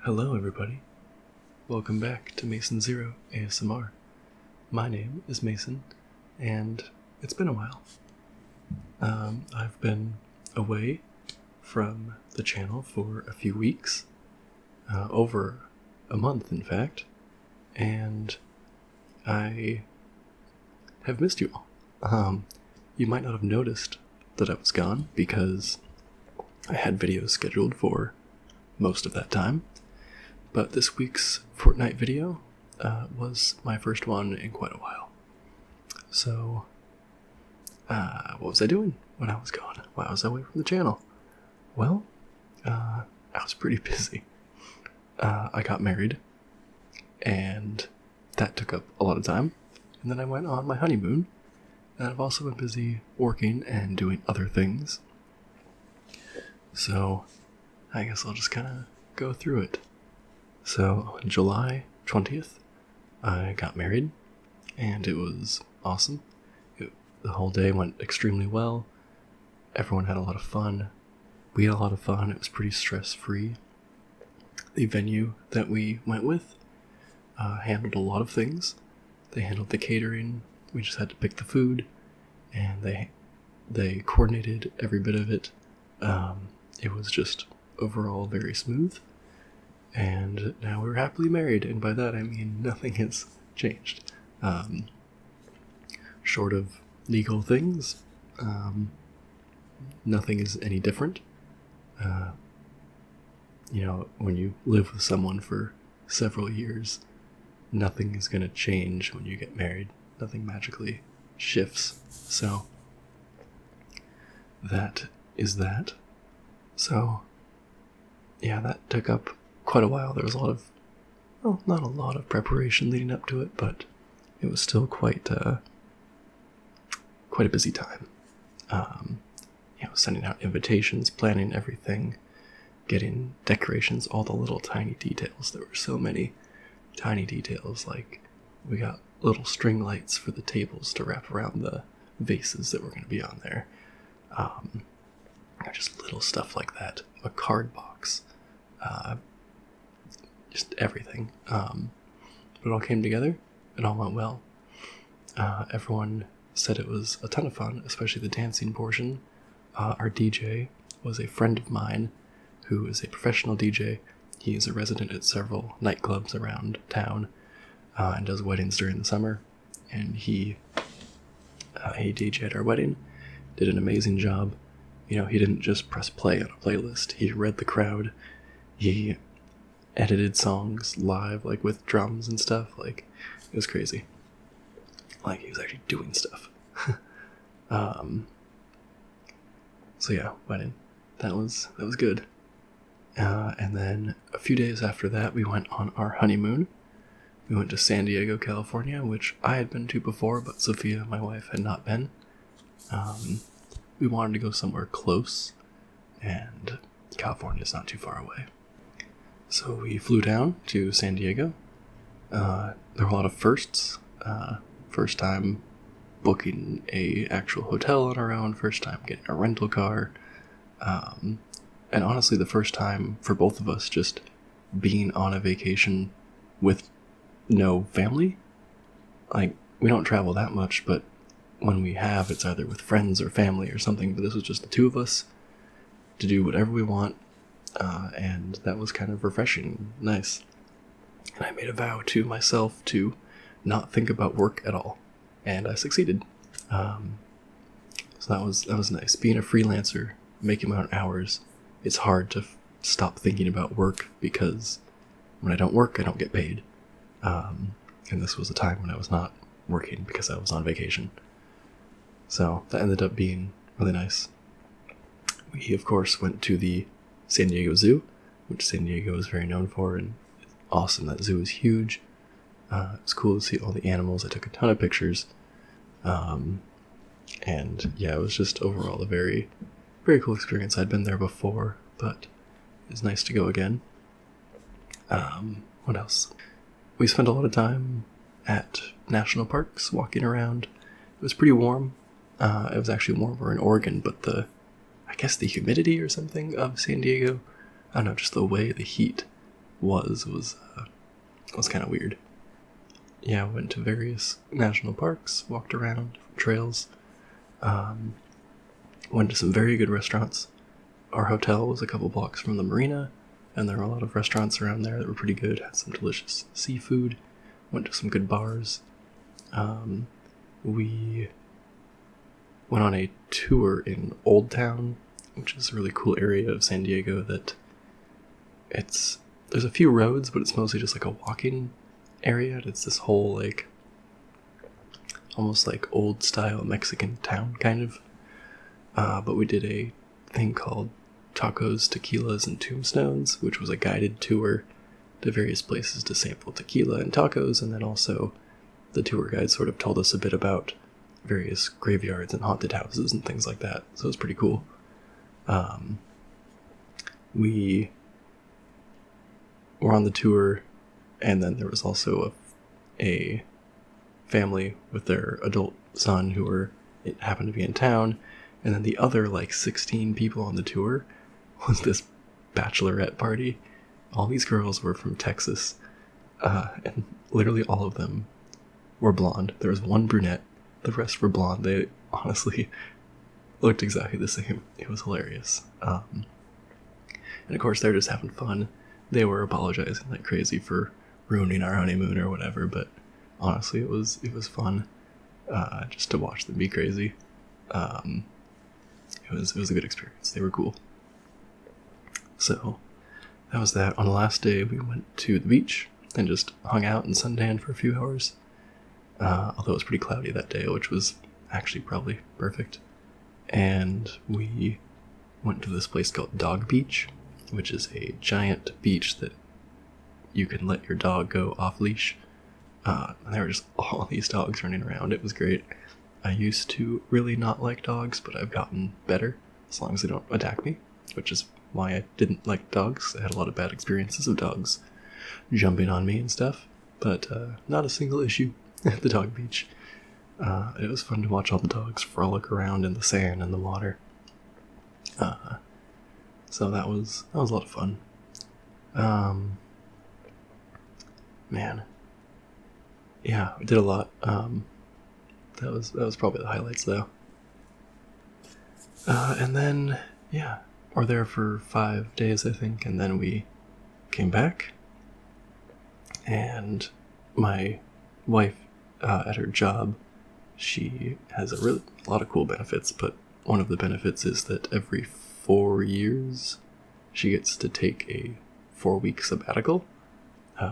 Hello everybody, welcome back to Masonzero ASMR. My name is Mason, and it's been a while. I've been away from the channel for a few weeks, over a month in fact, and I have missed you all. You might not have noticed that I was gone because I had videos scheduled for most of that time. But this week's Fortnite video was my first one in quite a while. So, what was I doing when I was gone? Why was I away from the channel? Well, I was pretty busy. I got married, and that took up a lot of time. And then I went on my honeymoon, and I've also been busy working and doing other things. So, I guess I'll just kind of go through it. So, on July 20th, I got married, and it was awesome. The whole day went extremely well. Everyone had a lot of fun. We had a lot of fun. It was pretty stress-free. The venue that we went with handled a lot of things. They handled the catering. We just had to pick the food, and they coordinated every bit of it. It was just overall very smooth. And now we're happily married, and by that I mean nothing has changed. Short of legal things, nothing is any different. When you live with someone for several years, nothing is going to change when you get married. Nothing magically shifts. So, that is that. So, yeah, that took up quite a while. There was not a lot of preparation leading up to it, but it was still quite a busy time. Sending out invitations, planning everything, getting decorations, all the little tiny details. There were so many tiny details, like we got little string lights for the tables to wrap around the vases that were going to be on there. Just little stuff like that. A card box. Just everything. But it all came together. It all went well. Everyone said it was a ton of fun, especially the dancing portion. Our DJ was a friend of mine who is a professional DJ. He is a resident at several nightclubs around town and does weddings during the summer. And he DJ'd our wedding, did an amazing job. He didn't just press play on a playlist. He read the crowd. He edited songs live, like with drums and stuff. Like, it was crazy. Like, he was actually doing stuff. So yeah, wedding. That was good. And then a few days after that, we went on our honeymoon. We went to San Diego, California, which I had been to before, but Sophia, my wife, had not been. We wanted to go somewhere close, and California's not too far away. So we flew down to San Diego. There were a lot of firsts. First time booking a actual hotel on our own, first time getting a rental car, and honestly the first time for both of us just being on a vacation with no family. Like, we don't travel that much, but when we have, it's either with friends or family or something, but this was just the two of us to do whatever we want, and that was kind of refreshing, nice. And I made a vow to myself to not think about work at all, and I succeeded. So that was nice. Being a freelancer, making my own hours, it's hard to stop thinking about work, because when I don't work, I don't get paid. And this was a time when I was not working because I was on vacation. So that ended up being really nice. We, of course, went to the San Diego Zoo, which San Diego is very known for, and it's awesome. That zoo is huge. It was cool to see all the animals. I took a ton of pictures. And yeah, it was just overall a very, very cool experience. I'd been there before, but it was nice to go again. What else? We spent a lot of time at national parks, walking around. It was pretty warm. It was actually warmer in Oregon, but I guess the humidity or something of San Diego, I don't know, just the way the heat was kind of weird. Yeah, went to various national parks, walked around, trails, went to some very good restaurants. Our hotel was a couple blocks from the marina, and there were a lot of restaurants around there that were pretty good, had some delicious seafood, went to some good bars. We went on a tour in Old Town, which is a really cool area of San Diego that there's a few roads, but it's mostly just like a walking area. It's this whole like almost like old style Mexican town kind of. But we did a thing called Tacos, Tequilas, and Tombstones, which was a guided tour to various places to sample tequila and tacos, and then also the tour guide sort of told us a bit about various graveyards and haunted houses and things like that, so it was pretty cool. We were on the tour, and then there was also a family with their adult son it happened to be in town, and then the other 16 people on the tour was this bachelorette party. All these girls were from Texas, and literally all of them were blonde. There was one brunette, the rest were blonde. They honestly looked exactly the same. It was hilarious. And of course they're just having fun. They were apologizing like crazy for ruining our honeymoon or whatever, but honestly it was fun just to watch them be crazy. It was a good experience. They were cool. So that was that. On the last day we went to the beach and just hung out and suntanned for a few hours, although it was pretty cloudy that day, which was actually probably perfect. And we went to this place called Dog Beach, which is a giant beach that you can let your dog go off leash. And there were just all these dogs running around. It was great. I used to really not like dogs, but I've gotten better as long as they don't attack me, which is why I didn't like dogs. I had a lot of bad experiences of dogs jumping on me and stuff, but not a single issue at the dog beach. It was fun to watch all the dogs frolic around in the sand and the water. So that was a lot of fun. Man. Yeah, we did a lot. That was probably the highlights though. And then, yeah, we're there for 5 days, I think, and then we came back. And my wife, at her job, she has a lot of cool benefits, but one of the benefits is that every 4 years she gets to take a 4-week sabbatical,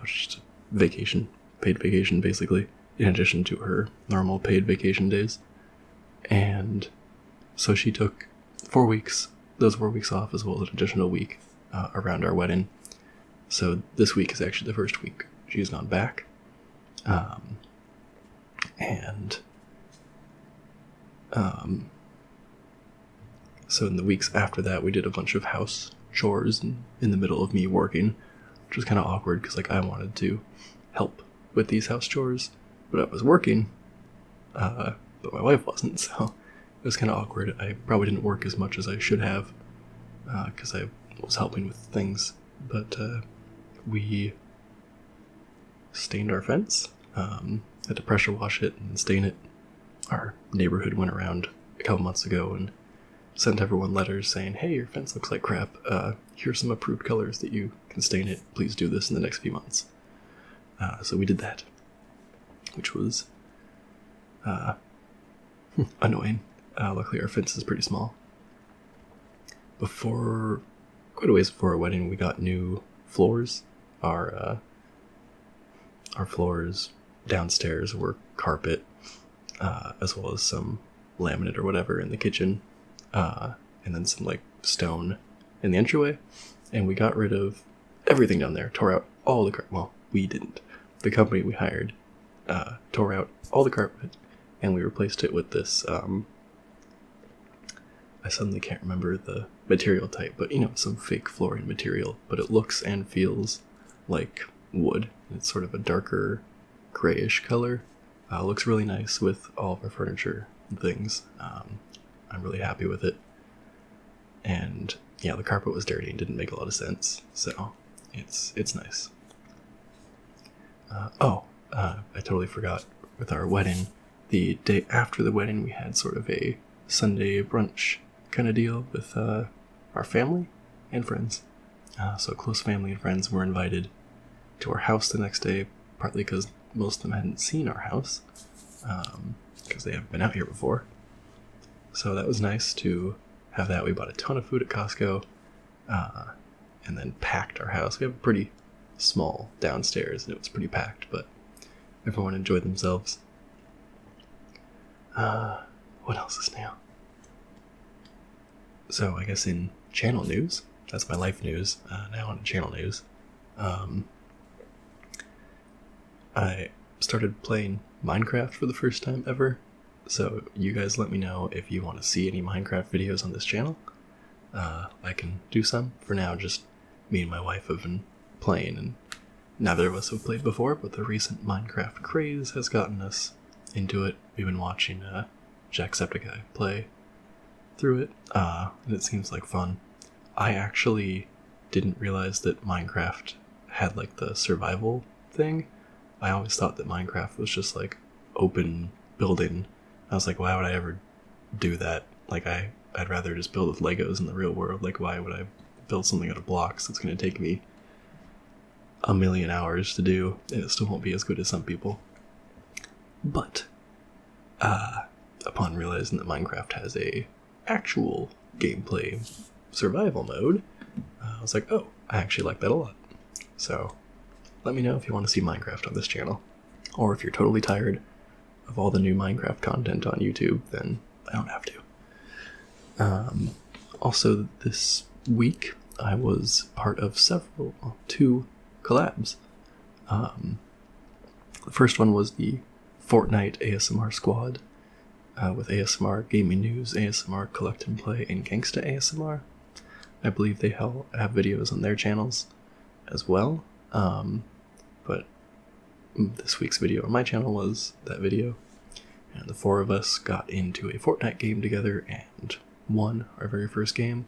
which is vacation, paid vacation basically, in addition to her normal paid vacation days. And so she took 4 weeks, those 4 weeks off, as well as an additional week around our wedding. So this week is actually the first week she's gone back. So in the weeks after that, we did a bunch of house chores in the middle of me working, which was kind of awkward because I wanted to help with these house chores, but I was working, but my wife wasn't, so it was kind of awkward. I probably didn't work as much as I should have because I was helping with things, but we stained our fence, had to pressure wash it and stain it. Our neighborhood went around a couple months ago and sent everyone letters saying, hey, your fence looks like crap. Here's some approved colors that you can stain it. Please do this in the next few months. So we did that, which was annoying. Luckily our fence is pretty small. Quite a ways before our wedding, we got new floors. Our floors downstairs were carpet, as well as some laminate or whatever in the kitchen, and then some stone in the entryway. And we got rid of everything down there, tore out all the carpet. Well, we didn't. The company we hired tore out all the carpet, and we replaced it with this, I suddenly can't remember the material type, but some fake flooring material, but it looks and feels like wood. It's sort of a darker grayish color. Looks really nice with all of our furniture and things. I'm really happy with it. And yeah, the carpet was dirty and didn't make a lot of sense, so it's nice. I totally forgot, with our wedding, the day after the wedding we had sort of a Sunday brunch kind of deal with our family and friends. So close family and friends were invited to our house the next day, partly because most of them hadn't seen our house, because they haven't been out here before. So that was nice to have that. We bought a ton of food at Costco, and then packed our house. We have a pretty small downstairs, and it was pretty packed, but everyone enjoyed themselves. What else is new? So I guess in channel news, that's my life news. Now on channel news, I started playing Minecraft for the first time ever. So you guys let me know if you want to see any Minecraft videos on this channel. I can do some. For now, just me and my wife have been playing, and neither of us have played before, but the recent Minecraft craze has gotten us into it. We've been watching Jacksepticeye play through it, and it seems like fun. I actually didn't realize that Minecraft had like the survival thing. I always thought that Minecraft was just like open building. I was like, why would I ever do that? Like, I'd rather just build with Legos in the real world. Like, why would I build something out of blocks that's going to take me a million hours to do, and it still won't be as good as some people? But upon realizing that Minecraft has a actual gameplay survival mode, I was like, oh, I actually like that a lot. So let me know if you want to see Minecraft on this channel, or if you're totally tired of all the new Minecraft content on YouTube, then I don't have to. Also, this week I was part of two collabs. The first one was the Fortnite ASMR squad, with ASMR Gaming News, ASMR Collect and Play, and Gangsta ASMR. I believe they have videos on their channels as well, but this week's video on my channel was that video, and the four of us got into a Fortnite game together and won our very first game.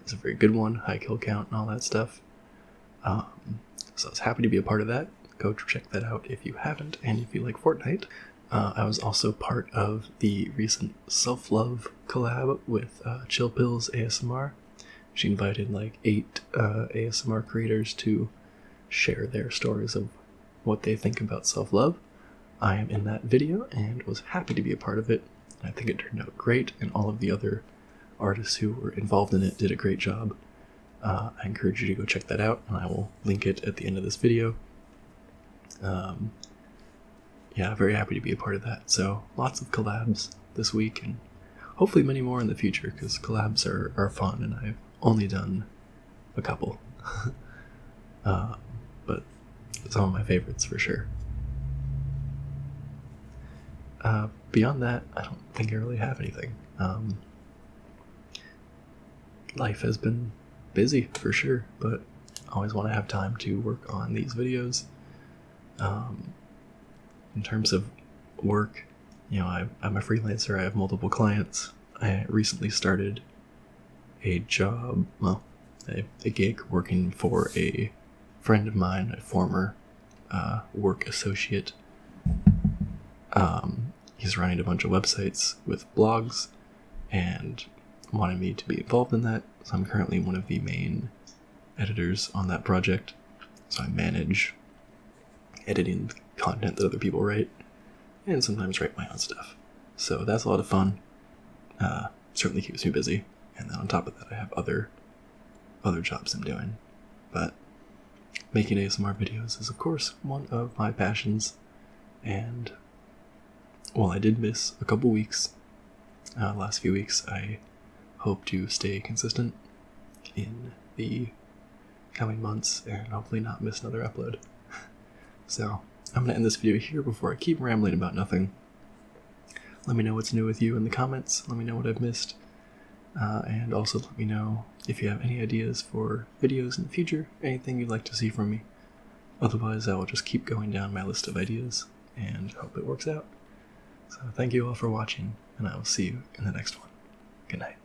It was a very good one, high kill count and all that stuff. So I was happy to be a part of that. Go check that out if you haven't, and if you like Fortnite. I was also part of the recent Self-Love collab with Chill Pills ASMR. She invited like 8 ASMR creators to share their stories of what they think about self-love. I am in that video and was happy to be a part of it. I think it turned out great, and all of the other artists who were involved in it did a great job. I encourage you to go check that out, and I will link it at the end of this video. Yeah, very happy to be a part of that. So lots of collabs this week, and hopefully many more in the future, because collabs are fun, and I've only done a couple. But some of my favorites for sure. Beyond that, I don't think I really have anything. Life has been busy for sure, but I always want to have time to work on these videos. In terms of work, you know, I'm a freelancer. I have multiple clients. I recently started a job, well, a gig working for a friend of mine, a former work associate. He's running a bunch of websites with blogs and wanted me to be involved in that. So I'm currently one of the main editors on that project. So I manage editing content that other people write, and sometimes write my own stuff. So that's a lot of fun. Certainly keeps me busy. And then on top of that, I have other jobs I'm doing. But making ASMR videos is, of course, one of my passions. And while I did miss a couple weeks, last few weeks, I hope to stay consistent in the coming months and hopefully not miss another upload. So I'm going to end this video here before I keep rambling about nothing. Let me know what's new with you in the comments. Let me know what I've missed. And also let me know if you have any ideas for videos in the future, anything you'd like to see from me. Otherwise, I will just keep going down my list of ideas and hope it works out. So thank you all for watching, and I will see you in the next one. Good night.